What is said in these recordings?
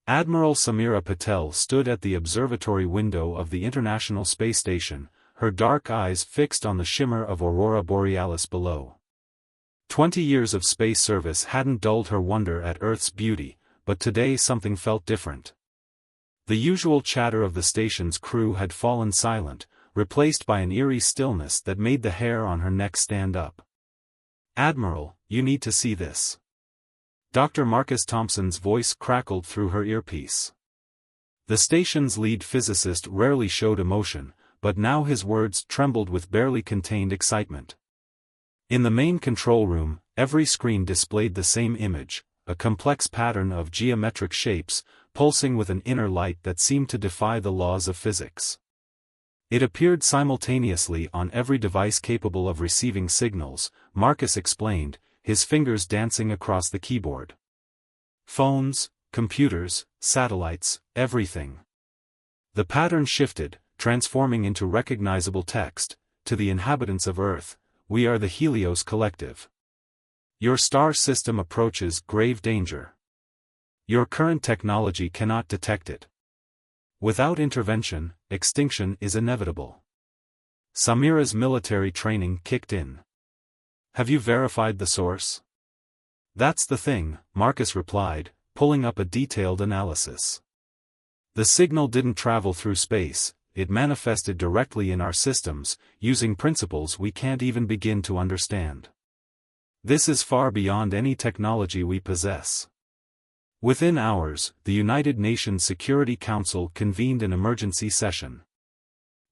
Admiral Samira Patel stood at the observatory window of the International Space Station, her dark eyes fixed on the shimmer of Aurora Borealis below. 20 years of space service hadn't dulled her wonder at Earth's beauty, but today something felt different. The usual chatter of the station's crew had fallen silent, replaced by an eerie stillness that made the hair on her neck stand up. "Admiral, you need to see this." Dr. Marcus Thompson's voice crackled through her earpiece. The station's lead physicist rarely showed emotion, but now his words trembled with barely contained excitement. In the main control room, every screen displayed the same image, a complex pattern of geometric shapes, pulsing with an inner light that seemed to defy the laws of physics. It appeared simultaneously on every device capable of receiving signals, Marcus explained, his fingers dancing across the keyboard. Phones, computers, satellites, everything. The pattern shifted, transforming into recognizable text. "To the inhabitants of Earth, we are the Helios Collective. Your star system approaches grave danger. Your current technology cannot detect it. Without intervention, extinction is inevitable." Samira's military training kicked in. "Have you verified the source?" "That's the thing," Marcus replied, pulling up a detailed analysis. "The signal didn't travel through space, it manifested directly in our systems, using principles we can't even begin to understand. This is far beyond any technology we possess." Within hours, the United Nations Security Council convened an emergency session.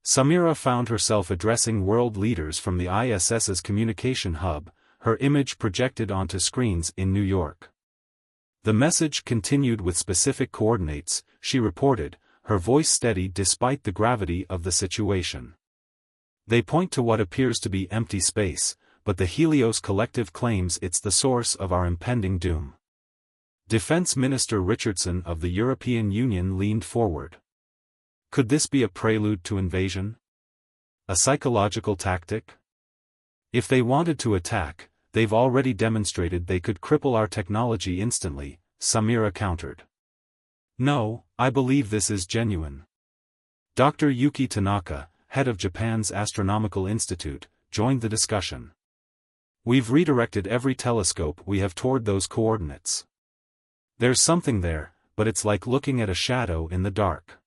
Samira found herself addressing world leaders from the ISS's communication hub, her image projected onto screens in New York. The message continued with specific coordinates, she reported, her voice steady despite the gravity of the situation. "They point to what appears to be empty space, but the Helios Collective claims it's the source of our impending doom." Defense Minister Richardson of the European Union leaned forward. "Could this be a prelude to invasion? A psychological tactic? If they wanted to attack, they've already demonstrated they could cripple our technology instantly," Samira countered. "No, I believe this is genuine." Dr. Yuki Tanaka, head of Japan's Astronomical Institute, joined the discussion. "We've redirected every telescope we have toward those coordinates. There's something there, but it's like looking at a shadow in the dark.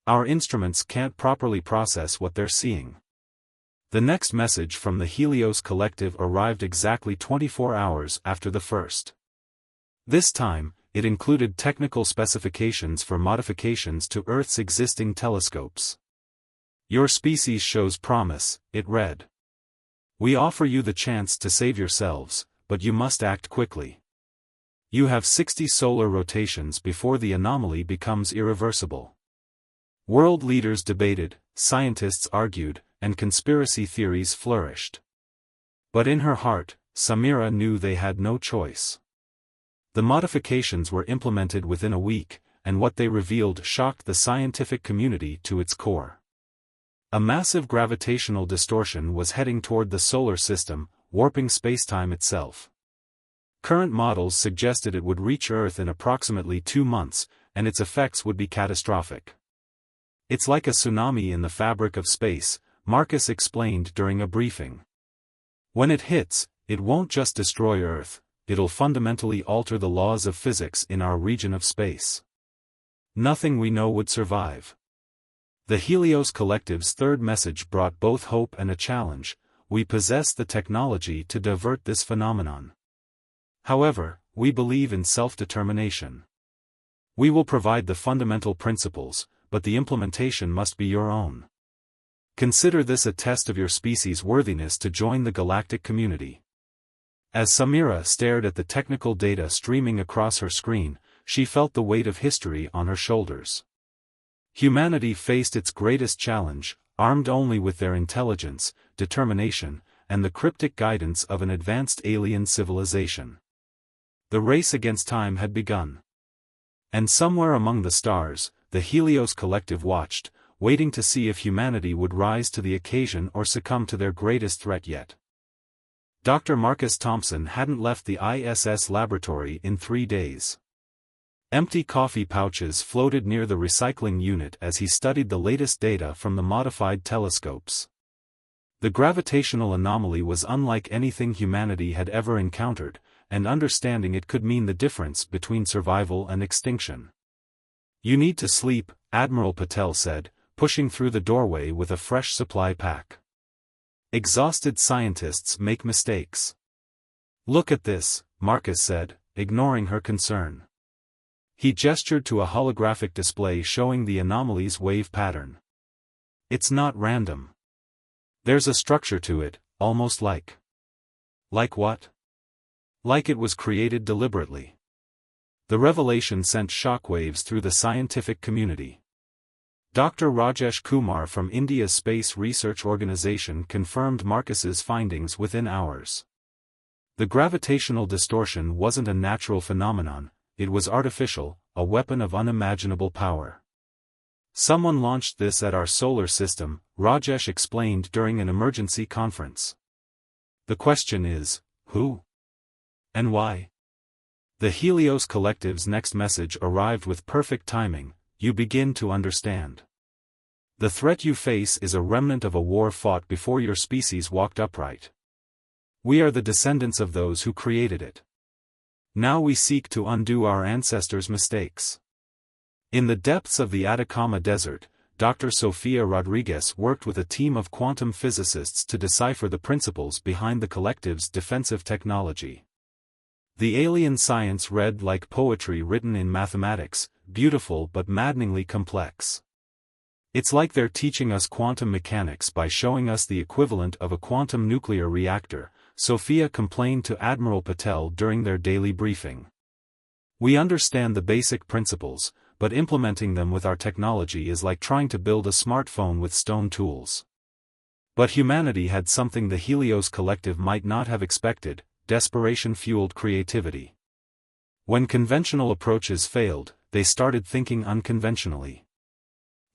Our instruments can't properly process what they're seeing." The next message from the Helios Collective arrived exactly 24 hours after the first. This time, it included technical specifications for modifications to Earth's existing telescopes. "Your species shows promise," it read. "We offer you the chance to save yourselves, but you must act quickly. You have 60 solar rotations before the anomaly becomes irreversible." World leaders debated, scientists argued, and conspiracy theories flourished. But in her heart, Samira knew they had no choice. The modifications were implemented within a week, and what they revealed shocked the scientific community to its core. A massive gravitational distortion was heading toward the solar system, warping spacetime itself. Current models suggested it would reach Earth in approximately 2 months, and its effects would be catastrophic. "It's like a tsunami in the fabric of space," Marcus explained during a briefing. "When it hits, it won't just destroy Earth, it'll fundamentally alter the laws of physics in our region of space. Nothing we know would survive." The Helios Collective's third message brought both hope and a challenge: "We possess the technology to divert this phenomenon. However, we believe in self-determination. We will provide the fundamental principles, but the implementation must be your own. Consider this a test of your species' worthiness to join the galactic community." As Samira stared at the technical data streaming across her screen, she felt the weight of history on her shoulders. Humanity faced its greatest challenge, armed only with their intelligence, determination, and the cryptic guidance of an advanced alien civilization. The race against time had begun. And somewhere among the stars, the Helios Collective watched, waiting to see if humanity would rise to the occasion or succumb to their greatest threat yet. Dr. Marcus Thompson hadn't left the ISS laboratory in 3 days. Empty coffee pouches floated near the recycling unit as he studied the latest data from the modified telescopes. The gravitational anomaly was unlike anything humanity had ever encountered, and understanding it could mean the difference between survival and extinction. "You need to sleep," Admiral Patel said, pushing through the doorway with a fresh supply pack. "Exhausted scientists make mistakes." "Look at this," Marcus said, ignoring her concern. He gestured to a holographic display showing the anomaly's wave pattern. "It's not random. There's a structure to it, almost like." "Like what?" "Like it was created deliberately." The revelation sent shockwaves through the scientific community. Dr. Rajesh Kumar from India's Space Research Organization confirmed Marcus's findings within hours. The gravitational distortion wasn't a natural phenomenon, it was artificial, a weapon of unimaginable power. "Someone launched this at our solar system," Rajesh explained during an emergency conference. "The question is, who? And why?" The Helios Collective's next message arrived with perfect timing: "You begin to understand. The threat you face is a remnant of a war fought before your species walked upright. We are the descendants of those who created it. Now we seek to undo our ancestors' mistakes." In the depths of the Atacama Desert, Dr. Sofia Rodriguez worked with a team of quantum physicists to decipher the principles behind the collective's defensive technology. The alien science read like poetry written in mathematics, beautiful but maddeningly complex. "It's like they're teaching us quantum mechanics by showing us the equivalent of a quantum nuclear reactor," Sophia complained to Admiral Patel during their daily briefing. "We understand the basic principles, but implementing them with our technology is like trying to build a smartphone with stone tools." But humanity had something the Helios Collective might not have expected: desperation-fueled creativity. When conventional approaches failed, they started thinking unconventionally.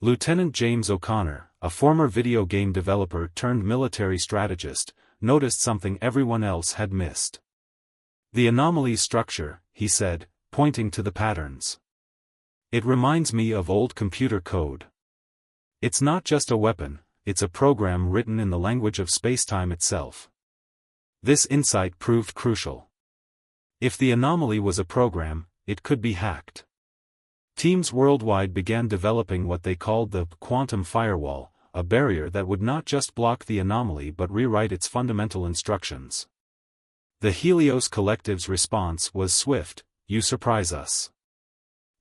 Lieutenant James O'Connor, a former video game developer turned military strategist, noticed something everyone else had missed. "The anomaly's structure," he said, pointing to the patterns. "It reminds me of old computer code. It's not just a weapon, it's a program written in the language of spacetime itself." This insight proved crucial. If the anomaly was a program, it could be hacked. Teams worldwide began developing what they called the quantum firewall, a barrier that would not just block the anomaly but rewrite its fundamental instructions. The Helios Collective's response was swift: "You surprise us.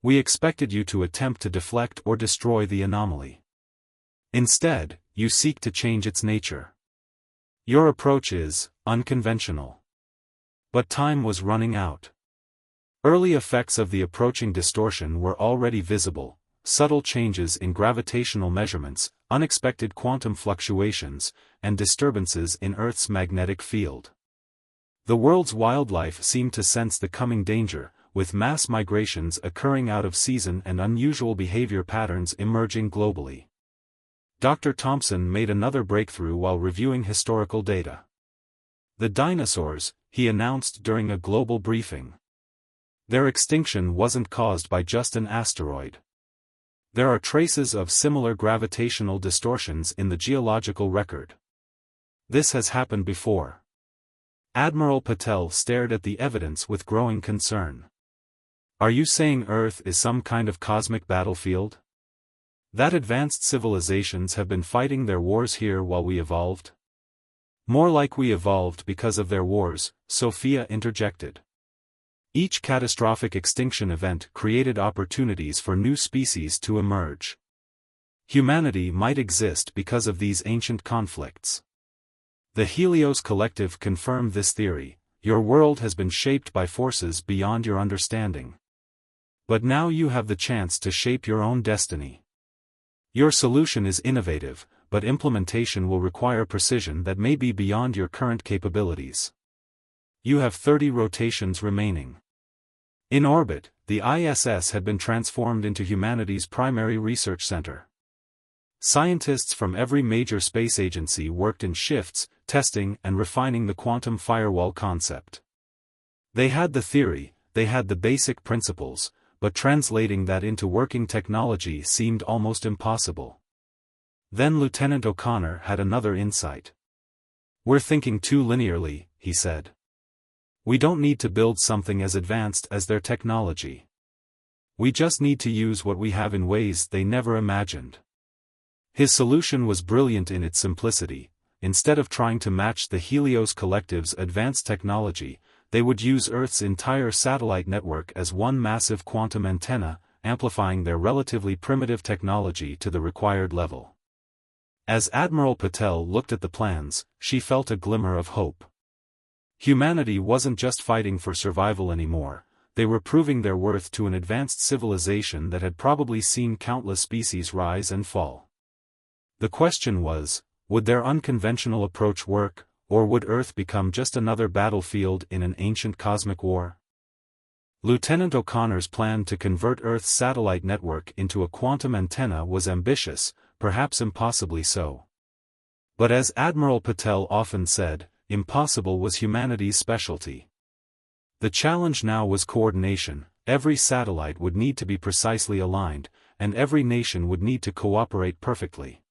We expected you to attempt to deflect or destroy the anomaly. Instead, you seek to change its nature. Your approach is unconventional." But time was running out. Early effects of the approaching distortion were already visible: subtle changes in gravitational measurements, unexpected quantum fluctuations, and disturbances in Earth's magnetic field. The world's wildlife seemed to sense the coming danger, with mass migrations occurring out of season and unusual behavior patterns emerging globally. Dr. Thompson made another breakthrough while reviewing historical data. "The dinosaurs," he announced during a global briefing. "Their extinction wasn't caused by just an asteroid. There are traces of similar gravitational distortions in the geological record. This has happened before." Admiral Patel stared at the evidence with growing concern. "Are you saying Earth is some kind of cosmic battlefield? That advanced civilizations have been fighting their wars here while we evolved?" "More like we evolved because of their wars," Sophia interjected. "Each catastrophic extinction event created opportunities for new species to emerge. Humanity might exist because of these ancient conflicts." The Helios Collective confirmed this theory: "Your world has been shaped by forces beyond your understanding. But now you have the chance to shape your own destiny. Your solution is innovative, but implementation will require precision that may be beyond your current capabilities. You have 30 rotations remaining." In orbit, the ISS had been transformed into humanity's primary research center. Scientists from every major space agency worked in shifts, testing and refining the quantum firewall concept. They had the theory, they had the basic principles, but translating that into working technology seemed almost impossible. Then Lieutenant O'Connor had another insight. "We're thinking too linearly," he said. "We don't need to build something as advanced as their technology. We just need to use what we have in ways they never imagined." His solution was brilliant in its simplicity. Instead of trying to match the Helios Collective's advanced technology, they would use Earth's entire satellite network as one massive quantum antenna, amplifying their relatively primitive technology to the required level. As Admiral Patel looked at the plans, she felt a glimmer of hope. Humanity wasn't just fighting for survival anymore, they were proving their worth to an advanced civilization that had probably seen countless species rise and fall. The question was, would their unconventional approach work, or would Earth become just another battlefield in an ancient cosmic war? Lieutenant O'Connor's plan to convert Earth's satellite network into a quantum antenna was ambitious, perhaps impossibly so. But as Admiral Patel often said, impossible was humanity's specialty. The challenge now was coordination. Every satellite would need to be precisely aligned, and every nation would need to cooperate perfectly.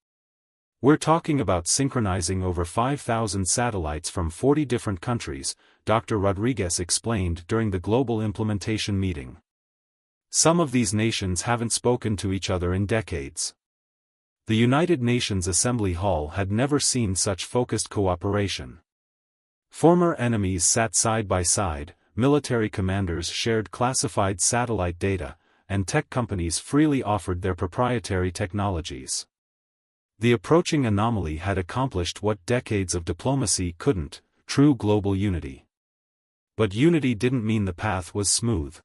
"We're talking about synchronizing over 5,000 satellites from 40 different countries," Dr. Rodriguez explained during the global implementation meeting. "Some of these nations haven't spoken to each other in decades." The United Nations Assembly Hall had never seen such focused cooperation. Former enemies sat side by side, military commanders shared classified satellite data, and tech companies freely offered their proprietary technologies. The approaching anomaly had accomplished what decades of diplomacy couldn't: true global unity. But unity didn't mean the path was smooth.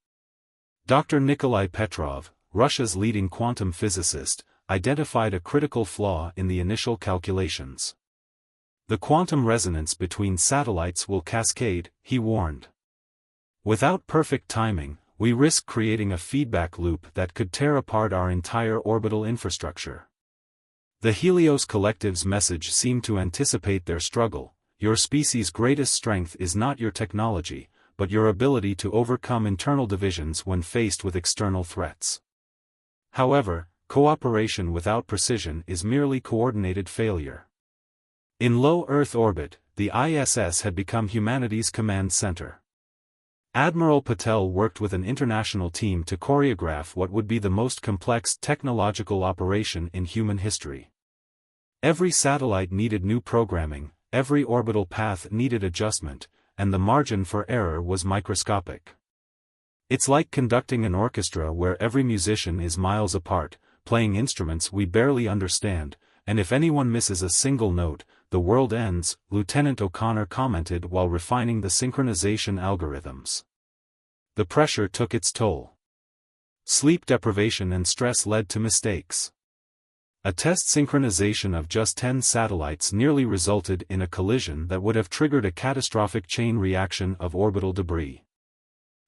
Dr. Nikolai Petrov, Russia's leading quantum physicist, identified a critical flaw in the initial calculations. "The quantum resonance between satellites will cascade," he warned. "Without perfect timing, we risk creating a feedback loop that could tear apart our entire orbital infrastructure." The Helios Collective's message seemed to anticipate their struggle. "Your species' greatest strength is not your technology, but your ability to overcome internal divisions when faced with external threats." However, cooperation without precision is merely coordinated failure. In low Earth orbit, the ISS had become humanity's command center. Admiral Patel worked with an international team to choreograph what would be the most complex technological operation in human history. Every satellite needed new programming, every orbital path needed adjustment, and the margin for error was microscopic. It's like conducting an orchestra where every musician is miles apart, playing instruments we barely understand, and if anyone misses a single note, the world ends, Lieutenant O'Connor commented while refining the synchronization algorithms. The pressure took its toll. Sleep deprivation and stress led to mistakes. A test synchronization of just 10 satellites nearly resulted in a collision that would have triggered a catastrophic chain reaction of orbital debris.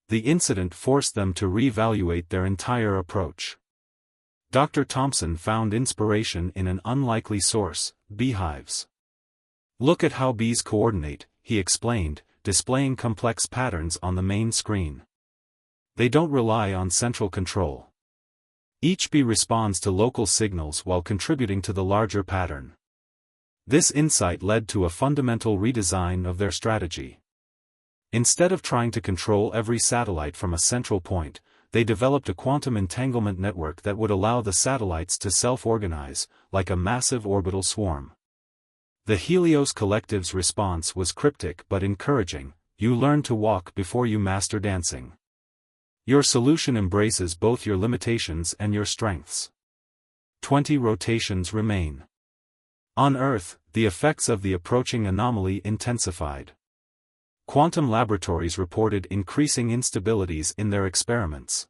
The incident forced them to reevaluate their entire approach. Dr. Thompson found inspiration in an unlikely source: beehives. "Look at how bees coordinate," he explained, displaying complex patterns on the main screen. "They don't rely on central control. Each bee responds to local signals while contributing to the larger pattern." This insight led to a fundamental redesign of their strategy. Instead of trying to control every satellite from a central point, they developed a quantum entanglement network that would allow the satellites to self-organize, like a massive orbital swarm. The Helios Collective's response was cryptic but encouraging: "You learn to walk before you master dancing." Your solution embraces both your limitations and your strengths. 20 rotations remain. On Earth, the effects of the approaching anomaly intensified. Quantum laboratories reported increasing instabilities in their experiments.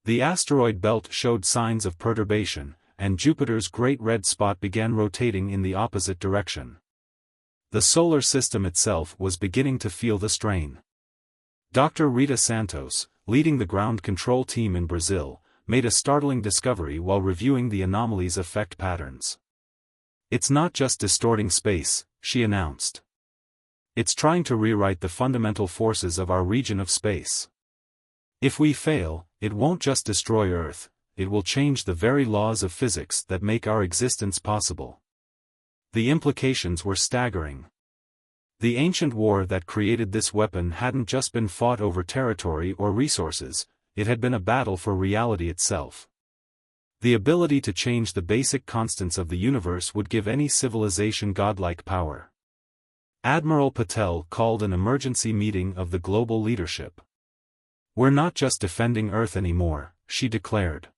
The asteroid belt showed signs of perturbation, and Jupiter's Great Red Spot began rotating in the opposite direction. The solar system itself was beginning to feel the strain. Dr. Rita Santos, leading the ground control team in Brazil, made a startling discovery while reviewing the anomaly's effect patterns. "It's not just distorting space," she announced. "It's trying to rewrite the fundamental forces of our region of space." If we fail, it won't just destroy Earth, it will change the very laws of physics that make our existence possible. The implications were staggering. The ancient war that created this weapon hadn't just been fought over territory or resources, it had been a battle for reality itself. The ability to change the basic constants of the universe would give any civilization godlike power. Admiral Patel called an emergency meeting of the global leadership. "We're not just defending Earth anymore," she declared.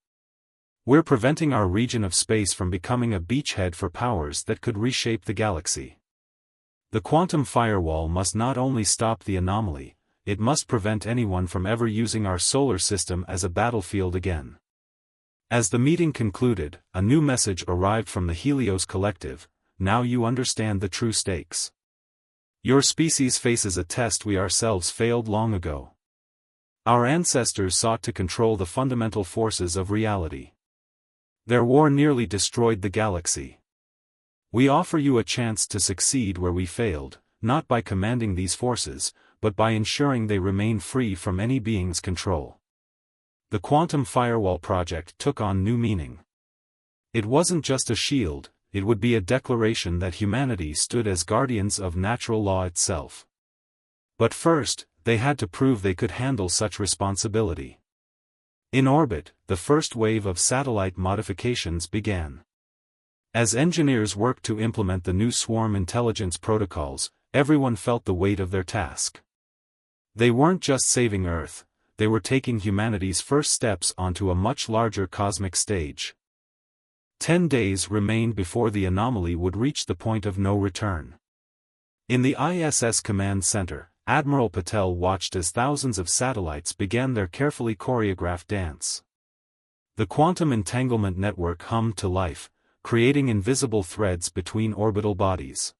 "We're preventing our region of space from becoming a beachhead for powers that could reshape the galaxy. The quantum firewall must not only stop the anomaly, it must prevent anyone from ever using our solar system as a battlefield again." As the meeting concluded, a new message arrived from the Helios Collective: "Now you understand the true stakes. Your species faces a test we ourselves failed long ago. Our ancestors sought to control the fundamental forces of reality. Their war nearly destroyed the galaxy. We offer you a chance to succeed where we failed, not by commanding these forces, but by ensuring they remain free from any being's control." The Quantum Firewall project took on new meaning. It wasn't just a shield, it would be a declaration that humanity stood as guardians of natural law itself. But first, they had to prove they could handle such responsibility. In orbit, the first wave of satellite modifications began. As engineers worked to implement the new swarm intelligence protocols, everyone felt the weight of their task. They weren't just saving Earth, they were taking humanity's first steps onto a much larger cosmic stage. 10 days remained before the anomaly would reach the point of no return. In the ISS Command Center, Admiral Patel watched as thousands of satellites began their carefully choreographed dance. The quantum entanglement network hummed to life, creating invisible threads between orbital bodies.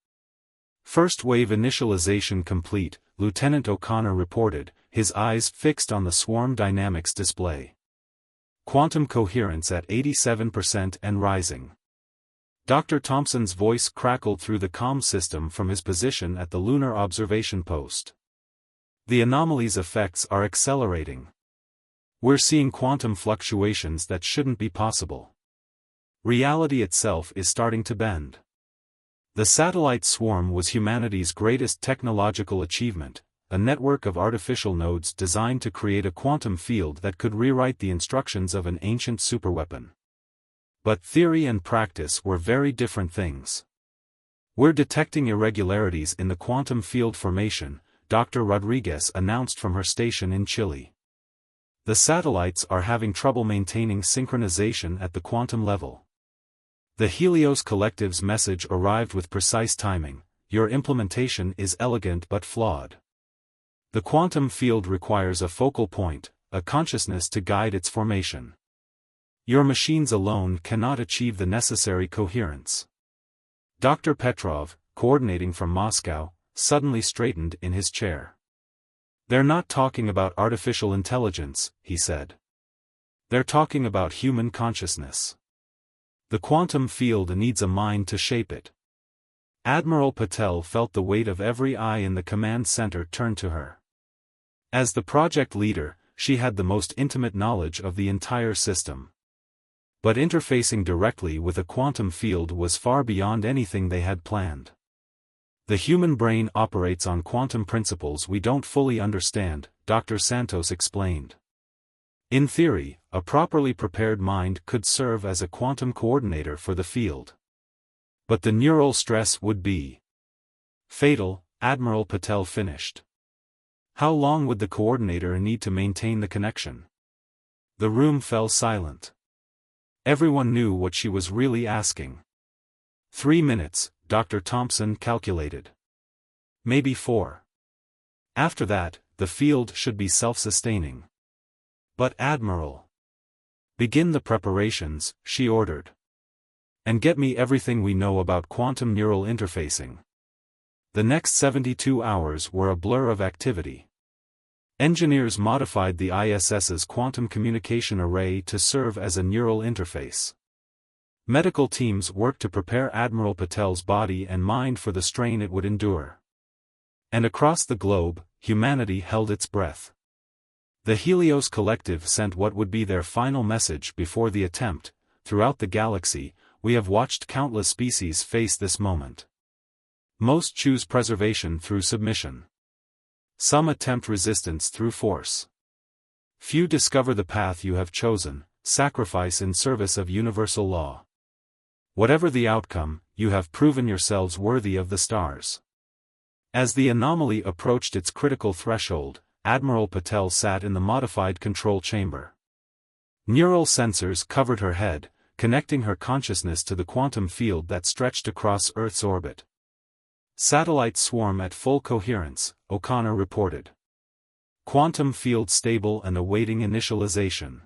"First wave initialization complete," Lieutenant O'Connor reported, his eyes fixed on the swarm dynamics display. "Quantum coherence at 87% and rising." Dr. Thompson's voice crackled through the comm system from his position at the lunar observation post. "The anomaly's effects are accelerating. We're seeing quantum fluctuations that shouldn't be possible. Reality itself is starting to bend." The satellite swarm was humanity's greatest technological achievement, a network of artificial nodes designed to create a quantum field that could rewrite the instructions of an ancient superweapon. But theory and practice were very different things. "We're detecting irregularities in the quantum field formation," Dr. Rodriguez announced from her station in Chile. "The satellites are having trouble maintaining synchronization at the quantum level." The Helios Collective's message arrived with precise timing: "Your implementation is elegant but flawed. The quantum field requires a focal point, a consciousness to guide its formation. Your machines alone cannot achieve the necessary coherence." Dr. Petrov, coordinating from Moscow, suddenly straightened in his chair. "They're not talking about artificial intelligence," he said. "They're talking about human consciousness. The quantum field needs a mind to shape it." Admiral Patel felt the weight of every eye in the command center turn to her. As the project leader, she had the most intimate knowledge of the entire system. But interfacing directly with a quantum field was far beyond anything they had planned. "The human brain operates on quantum principles we don't fully understand," Dr. Santos explained. "In theory, a properly prepared mind could serve as a quantum coordinator for the field. But the neural stress would be fatal," Admiral Patel finished. "How long would the coordinator need to maintain the connection?" The room fell silent. Everyone knew what she was really asking. 3 minutes, Dr. Thompson calculated. Maybe 4. After that, the field should be self-sustaining. "But Admiral..." "Begin the preparations," she ordered. "And get me everything we know about quantum neural interfacing." The next 72 hours were a blur of activity. Engineers modified the ISS's quantum communication array to serve as a neural interface. Medical teams worked to prepare Admiral Patel's body and mind for the strain it would endure. And across the globe, humanity held its breath. The Helios Collective sent what would be their final message before the attempt. Throughout the galaxy, we have watched countless species face this moment. Most choose preservation through submission. Some attempt resistance through force. Few discover the path you have chosen, sacrifice in service of universal law. Whatever the outcome, you have proven yourselves worthy of the stars. As the anomaly approached its critical threshold, Admiral Patel sat in the modified control chamber. Neural sensors covered her head, connecting her consciousness to the quantum field that stretched across Earth's orbit. Satellites swarm at full coherence, O'Connor reported. Quantum field stable and awaiting initialization.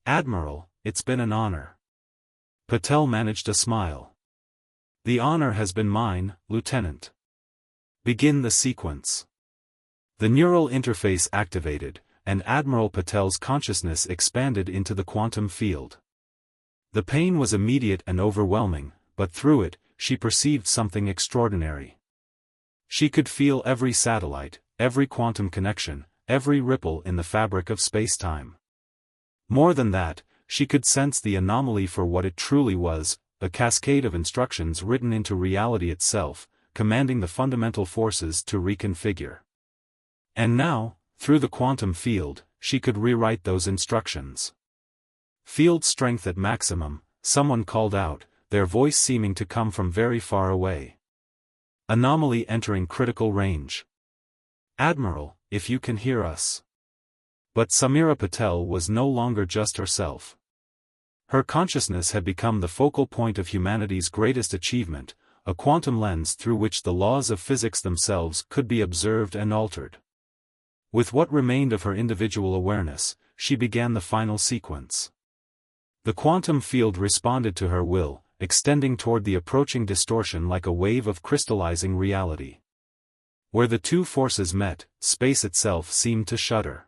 Admiral, it's been an honor. Patel managed a smile. The honor has been mine, Lieutenant. Begin the sequence. The neural interface activated, and Admiral Patel's consciousness expanded into the quantum field. The pain was immediate and overwhelming, but through it, she perceived something extraordinary. She could feel every satellite, every quantum connection, every ripple in the fabric of space-time. More than that, she could sense the anomaly for what it truly was, a cascade of instructions written into reality itself, commanding the fundamental forces to reconfigure. And now, through the quantum field, she could rewrite those instructions. Field strength at maximum, someone called out, their voice seeming to come from very far away. Anomaly entering critical range. Admiral, if you can hear us. But Samira Patel was no longer just herself. Her consciousness had become the focal point of humanity's greatest achievement, a quantum lens through which the laws of physics themselves could be observed and altered. With what remained of her individual awareness, she began the final sequence. The quantum field responded to her will, extending toward the approaching distortion like a wave of crystallizing reality. Where the two forces met, space itself seemed to shudder.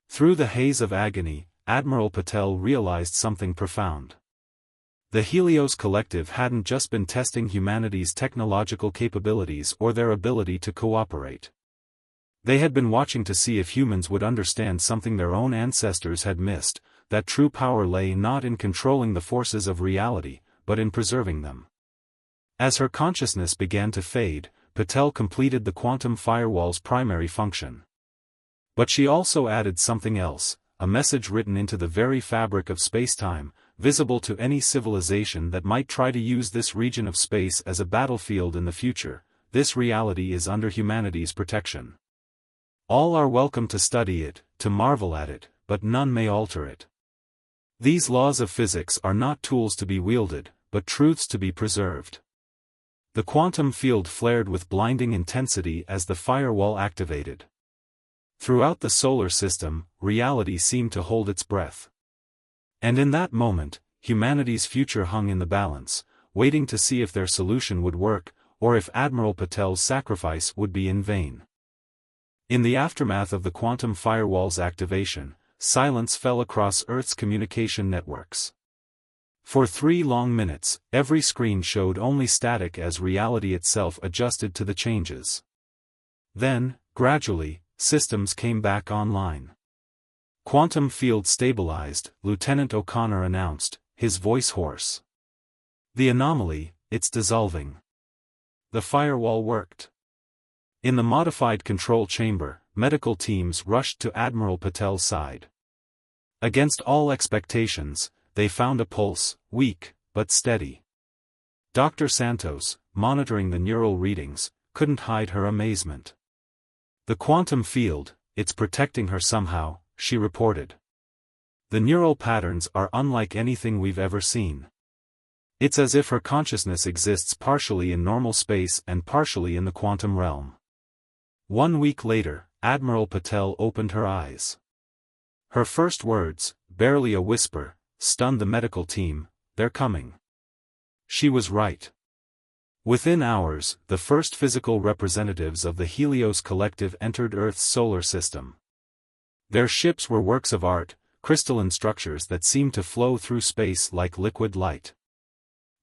Through the haze of agony, Admiral Patel realized something profound. The Helios Collective hadn't just been testing humanity's technological capabilities or their ability to cooperate. They had been watching to see if humans would understand something their own ancestors had missed, that true power lay not in controlling the forces of reality, but in preserving them. As her consciousness began to fade, Patel completed the quantum firewall's primary function. But she also added something else, a message written into the very fabric of spacetime, visible to any civilization that might try to use this region of space as a battlefield in the future. This reality is under humanity's protection. All are welcome to study it, to marvel at it, but none may alter it. These laws of physics are not tools to be wielded, but truths to be preserved. The quantum field flared with blinding intensity as the firewall activated. Throughout the solar system, reality seemed to hold its breath. And in that moment, humanity's future hung in the balance, waiting to see if their solution would work, or if Admiral Patel's sacrifice would be in vain. In the aftermath of the quantum firewall's activation, silence fell across Earth's communication networks. For 3 long minutes, every screen showed only static as reality itself adjusted to the changes. Then, gradually, systems came back online. Quantum field stabilized, Lieutenant O'Connor announced, his voice hoarse. The anomaly, it's dissolving. The firewall worked. In the modified control chamber, medical teams rushed to Admiral Patel's side. Against all expectations, they found a pulse, weak, but steady. Dr. Santos, monitoring the neural readings, couldn't hide her amazement. The quantum field, it's protecting her somehow, she reported. The neural patterns are unlike anything we've ever seen. It's as if her consciousness exists partially in normal space and partially in the quantum realm. 1 week later, Admiral Patel opened her eyes. Her first words, barely a whisper, stunned the medical team. They're coming. She was right. Within hours, the first physical representatives of the Helios Collective entered Earth's solar system. Their ships were works of art, crystalline structures that seemed to flow through space like liquid light.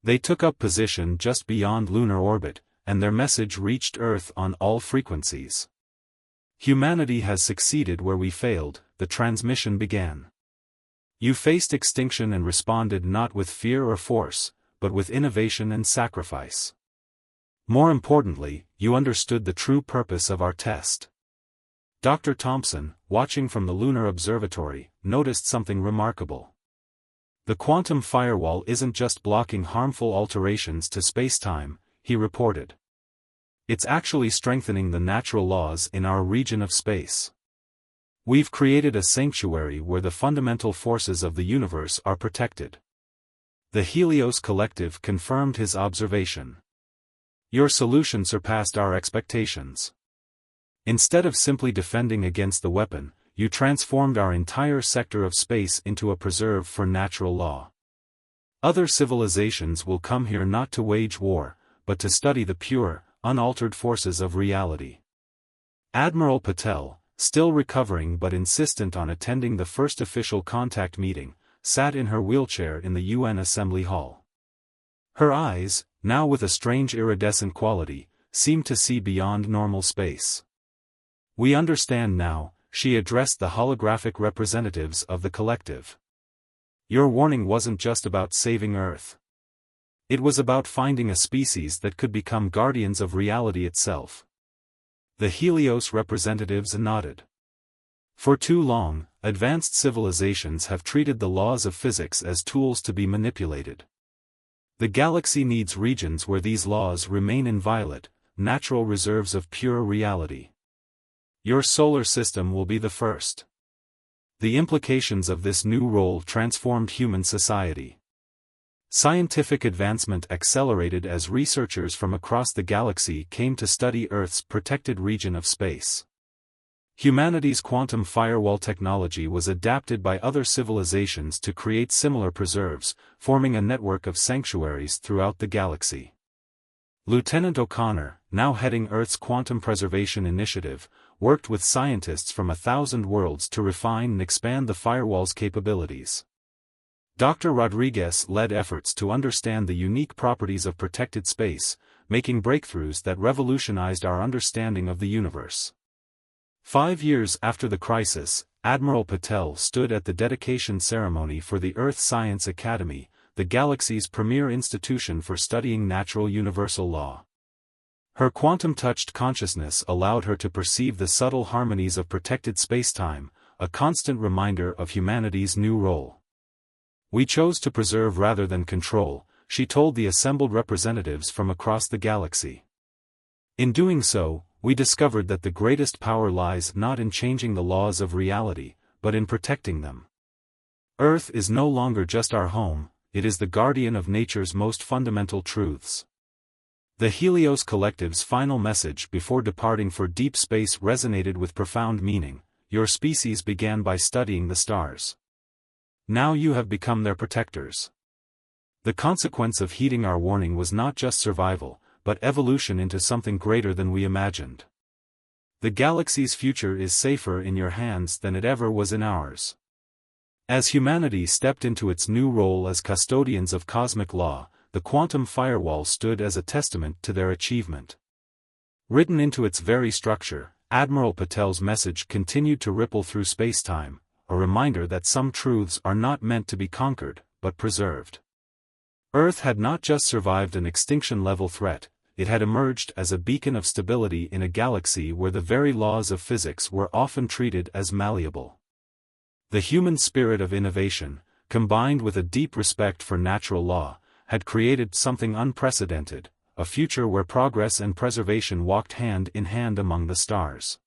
They took up position just beyond lunar orbit, and their message reached Earth on all frequencies. Humanity has succeeded where we failed, the transmission began. You faced extinction and responded not with fear or force, but with innovation and sacrifice. More importantly, you understood the true purpose of our test. Dr. Thompson, watching from the lunar observatory, noticed something remarkable. The quantum firewall isn't just blocking harmful alterations to spacetime, he reported. It's actually strengthening the natural laws in our region of space. We've created a sanctuary where the fundamental forces of the universe are protected. The Helios Collective confirmed his observation. Your solution surpassed our expectations. Instead of simply defending against the weapon, you transformed our entire sector of space into a preserve for natural law. Other civilizations will come here not to wage war, but to study the pure, unaltered forces of reality. Admiral Patel, still recovering but insistent on attending the first official contact meeting, sat in her wheelchair in the UN Assembly Hall. Her eyes, now with a strange iridescent quality, seemed to see beyond normal space. We understand now, she addressed the holographic representatives of the collective. Your warning wasn't just about saving Earth. It was about finding a species that could become guardians of reality itself. The Helios representatives nodded. For too long, advanced civilizations have treated the laws of physics as tools to be manipulated. The galaxy needs regions where these laws remain inviolate, natural reserves of pure reality. Your solar system will be the first. The implications of this new role transformed human society. Scientific advancement accelerated as researchers from across the galaxy came to study Earth's protected region of space. Humanity's quantum firewall technology was adapted by other civilizations to create similar preserves, forming a network of sanctuaries throughout the galaxy. Lieutenant O'Connor, now heading Earth's Quantum Preservation Initiative, worked with scientists from 1,000 worlds to refine and expand the firewall's capabilities. Dr. Rodriguez led efforts to understand the unique properties of protected space, making breakthroughs that revolutionized our understanding of the universe. 5 years after the crisis, Admiral Patel stood at the dedication ceremony for the Earth Science Academy, the galaxy's premier institution for studying natural universal law. Her quantum-touched consciousness allowed her to perceive the subtle harmonies of protected spacetime, a constant reminder of humanity's new role. We chose to preserve rather than control, she told the assembled representatives from across the galaxy. In doing so, we discovered that the greatest power lies not in changing the laws of reality, but in protecting them. Earth is no longer just our home, it is the guardian of nature's most fundamental truths. The Helios Collective's final message before departing for deep space resonated with profound meaning. Your species began by studying the stars. Now you have become their protectors. The consequence of heeding our warning was not just survival, but evolution into something greater than we imagined. The galaxy's future is safer in your hands than it ever was in ours. As humanity stepped into its new role as custodians of cosmic law, the quantum firewall stood as a testament to their achievement. Written into its very structure, Admiral Patel's message continued to ripple through spacetime, a reminder that some truths are not meant to be conquered, but preserved. Earth had not just survived an extinction-level threat, it had emerged as a beacon of stability in a galaxy where the very laws of physics were often treated as malleable. The human spirit of innovation, combined with a deep respect for natural law, had created something unprecedented, a future where progress and preservation walked hand in hand among the stars.